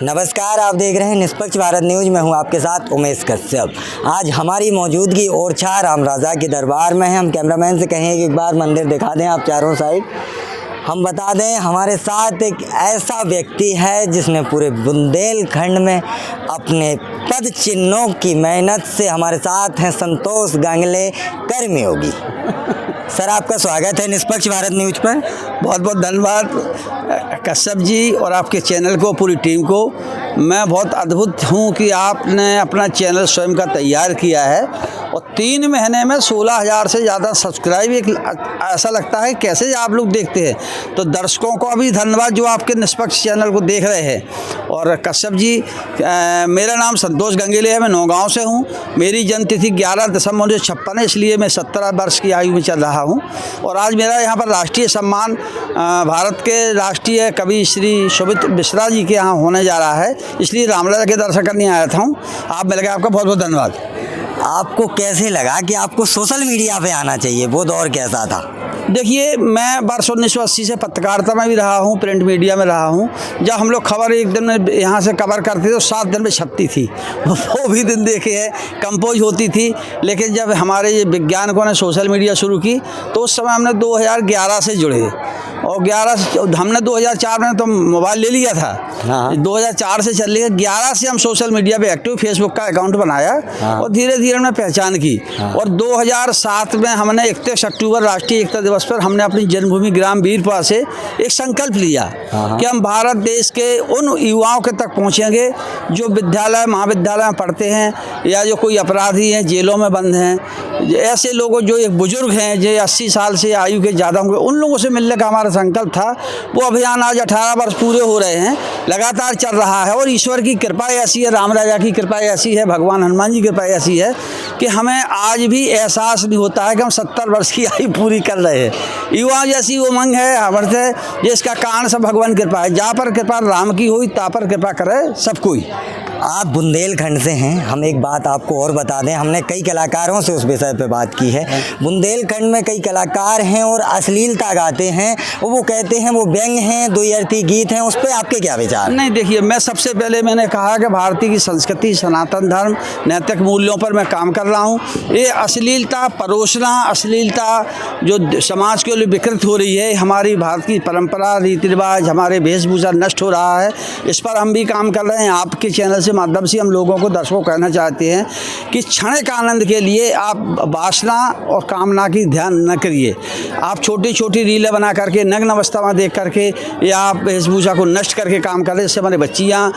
नमस्कार, आप देख रहे हैं निष्पक्ष भारत न्यूज। मैं हूं आपके साथ उमेश कश्यप। आज हमारी मौजूदगी ओरछा राम राजा के दरबार में है। हम कैमरामैन से कहें कि एक बार मंदिर दिखा दें आप चारों साइड। हम बता दें हमारे साथ एक ऐसा व्यक्ति है जिसने पूरे बुंदेलखंड में अपने पद चिन्हों की मेहनत से हमारे साथ हैं संतोष गांगले कर्मयोगी। सर, आपका स्वागत है निष्पक्ष भारत न्यूज पर। बहुत बहुत धन्यवाद कश्यप जी और आपके चैनल को, पूरी टीम को। मैं बहुत अद्भुत हूँ कि आपने अपना चैनल स्वयं का तैयार किया है और 3 महीने में 16,000 से ज़्यादा सब्सक्राइब। एक ऐसा लगता है कैसे आप लोग देखते हैं। तो दर्शकों को भी धन्यवाद जो आपके निष्पक्ष चैनल को देख रहे हैं। और कश्यप जी, मेरा नाम संतोष गंगेले है। मैं नौगांव से हूँ। मेरी जन्म तिथि 11 दिसंबर 1956 है, इसलिए मैं 17 वर्ष की आयु में चल रहा हूँ। और आज मेरा यहाँ पर राष्ट्रीय सम्मान भारत के राष्ट्रीय कवि श्री सुमित मिश्रा जी के यहाँ होने जा रहा है, इसलिए रामलला के दर्शन करने आया था हूँ। आप मिल गए, आपका बहुत बहुत धन्यवाद। आपको कैसे लगा कि आपको सोशल मीडिया पे आना चाहिए, वो दौर कैसा था? देखिए, मैं वर्ष 1980 से पत्रकारिता में भी रहा हूँ, प्रिंट मीडिया में रहा हूँ। जब हम लोग खबर एक दिन में यहाँ से कवर करते थे तो 7 दिन में छपती थी। वो भी दिन देखे हैं, कंपोज होती थी। लेकिन जब हमारे ये वैज्ञानिकों ने सोशल मीडिया शुरू की तो उस समय हमने 2011 से जुड़े और 11 हमने 2004 में तो मोबाइल ले लिया था। हाँ। 2004 से चल रही है। 11 से हम सोशल मीडिया पे एक्टिव, फेसबुक का अकाउंट बनाया। हाँ। और धीरे धीरे हमने पहचान की। हाँ। और 2007 में हमने 31 अक्टूबर राष्ट्रीय एकता दिवस पर हमने अपनी जन्मभूमि ग्राम वीरपुरा से एक संकल्प लिया। हाँ। कि हम भारत देश के उन युवाओं के तक पहुँचेंगे जो विद्यालय महाविद्यालय में पढ़ते हैं या जो कोई अपराधी हैं, जेलों में बंद हैं, ऐसे लोगों जो एक बुजुर्ग हैं जो 80 साल से आयु के ज़्यादा होंगे, उन लोगों से मिलने का हमारा संकल्प था। वो अभियान आज 18 वर्ष पूरे हो रहे हैं, लगातार चल रहा है। और ईश्वर की कृपा ऐसी है, राम राजा की कृपा ऐसी है, भगवान हनुमान जी की कृपा ऐसी है कि हमें आज भी एहसास नहीं होता है कि हम 70 वर्ष की आयु पूरी कर रहे हैं। युवा जैसी उमंग है हमारे, जिसका कारण सब भगवान कृपा है। जहाँ पर कृपा राम की हुई ता पर कृपा करे सब कोई। आप बुंदेलखंड से हैं। हम एक बात आपको और बता दें, हमने कई कलाकारों से उस विषय पे बात की है। बुंदेलखंड में कई कलाकार हैं और अश्लीलता गाते हैं, वो कहते हैं वो व्यंग हैं, द्व्यर्थी गीत हैं। उस पर आपके क्या विचार? नहीं, देखिए, मैं सबसे पहले मैंने कहा कि भारतीय की संस्कृति, सनातन धर्म, नैतिक मूल्यों पर मैं काम कर रहा हूँ। ये अश्लीलता परोसना, अश्लीलता जो समाज के लिए विकृत हो रही है, हमारी भारत की परंपरा, रीति रिवाज, हमारे वेशभूषा नष्ट हो रहा है। इस पर हम भी काम कर रहे हैं। आपके चैनल माध्यम से हम लोगों को, दर्शकों को कहना चाहते हैं कि क्षणिक आनंद के लिए आप वासना और कामना की ध्यान न करिए। आप छोटी छोटी रीलें बना करके, नग्न अवस्था में देख करके या आप वेशभूषा को नष्ट करके काम कर रहे हैं। इससे हमारे बच्चियाँ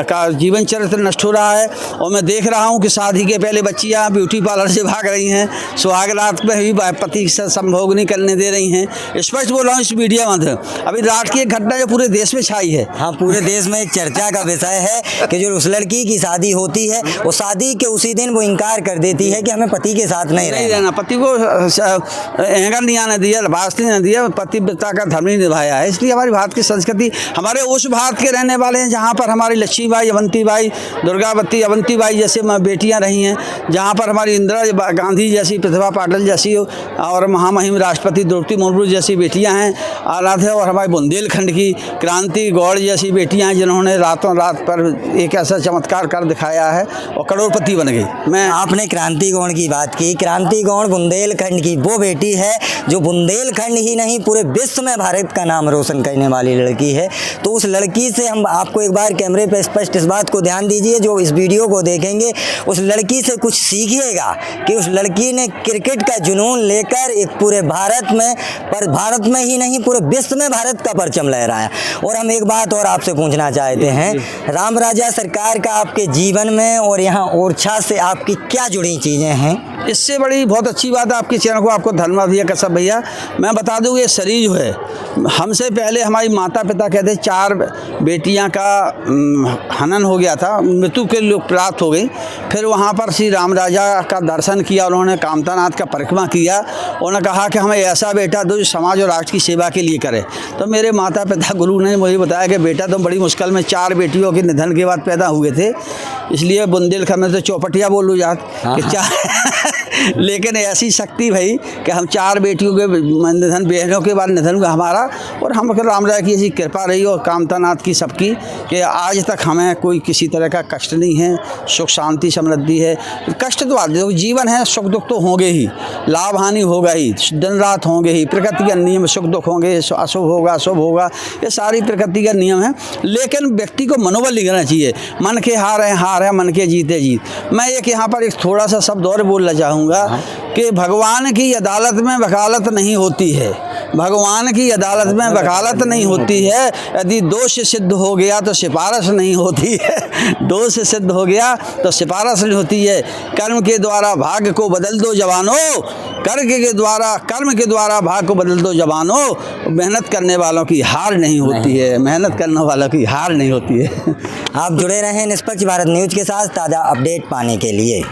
का जीवन चरित्र नष्ट हो रहा है। और मैं देख रहा हूँ कि शादी के पहले बच्चियाँ ब्यूटी पार्लर से भाग रही हैं, सुहाग रात में भी पति से संभोग नहीं करने दे रही हैं। स्पष्ट बोल रहा हूँ इस मीडिया माध्यम। अभी रात की एक घटना जो पूरे देश में छाई है। हाँ, पूरे देश में एक चर्चा का विषय है कि जो उस लड़की की शादी होती है, वो शादी के उसी दिन वो इनकार कर देती है कि हमें पति के साथ नहीं रहना। पति को अहंकार नहीं आने दिया, लिबास नहीं आने दिया, पतिव्रता का धर्म नहीं निभाया है। इसलिए हमारी भारत की संस्कृति, हमारे उस भारत के रहने वाले हैं जहाँ पर हमारी लक्ष्मीबाई, अवंतीबाई, दुर्गावती, अवंतीबाई जैसे बेटियाँ रही हैं, जहाँ पर हमारी इंदिरा गांधी जैसी, प्रतिभा पाटिल जैसी और महामहिम राष्ट्रपति द्रौपदी मुर्मू जैसी बेटियाँ हैं आराध्य। और हमारे बुंदेलखंड की क्रांति गौड़ जैसी बेटियाँ हैं जिन्होंने रातों रात पर एक ऐसा चमत्कार कर दिखाया है और करोड़पति बन गई। आपने क्रांति गौड़ की बात की। क्रांति गौड़ बुंदेलखंड की वो बेटी है जो बुंदेलखंड ही नहीं पूरे विश्व में भारत का नाम रोशन करने वाली लड़की है। तो उस लड़की से हम आपको एक बार कैमरे पे स्पष्ट इस बात को ध्यान दीजिए, जो इस वीडियो को देखेंगे उस लड़की से कुछ सीखिएगा कि उस लड़की ने क्रिकेट का जुनून लेकर एक पूरे भारत में, पर भारत में ही नहीं पूरे विश्व में भारत का परचम लहराया। और हम एक बात और आपसे पूछना चाहते हैं, राम राजा सरकार का आपके जीवन में और यहाँ ओरछा से आपकी क्या जुड़ी चीज़ें हैं? इससे बड़ी बहुत अच्छी बात है आपके चैनल को, आपको धन्यवाद भैया कश्यप भैया। मैं बता दूँ, ये शरीर जो है, हमसे पहले हमारी माता पिता कहते 4 बेटियां का हनन हो गया था, मृत्यु के लोग प्राप्त हो गई। फिर वहाँ पर श्री राम राजा का दर्शन किया, उन्होंने कामतानाथ का परिक्रमा किया। उन्होंने कहा कि हमें ऐसा बेटा दो जो समाज और राष्ट्र की सेवा के लिए करे। तो मेरे माता पिता गुरु ने मुझे बताया कि बेटा तुम बड़ी मुश्किल में 4 बेटियों के निधन के बाद पैदा हुए थे, इसलिए बुंदेलखंड में तो चौपटिया बोलू जात कि 4 लेकिन ऐसी शक्ति भाई कि हम 4 बेटियों के निधन, बहनों के बाद निधन हुआ हमारा, और हम राम राय की ऐसी कृपा रही और कामतानाथ की सबकी कि आज तक हमें कोई किसी तरह का कष्ट नहीं है, सुख शांति समृद्धि है। कष्ट तो आते, जीवन है, सुख दुख तो होंगे ही, लाभ हानि होगा ही, दिन रात होंगे ही, प्रकृति के नियम, सुख दुख होंगे, अशुभ होगा शुभ होगा, ये सारी प्रकृति का नियम है। लेकिन व्यक्ति को मनोबल लेना चाहिए, मन के हार है मन के जीते जीत। मैं एक यहाँ पर एक थोड़ा सा शब्द और बोलना चाहूँगा कि भगवान की अदालत में वकालत नहीं होती है, भगवान की अदालत में वकालत नहीं होती है। यदि दोष सिद्ध हो गया तो सिफारिश नहीं होती है, दोष सिद्ध हो गया तो सिफारिश नहीं होती है। कर्म के द्वारा भाग्य को बदल दो जवानों, कर्म के द्वारा भाग्य को बदल दो जवानों। मेहनत करने वालों की हार नहीं होती है, मेहनत करने वालों की हार नहीं होती है। आप जुड़े रहें निष्पक्ष भारत न्यूज़ के साथ ताज़ा अपडेट पाने के लिए।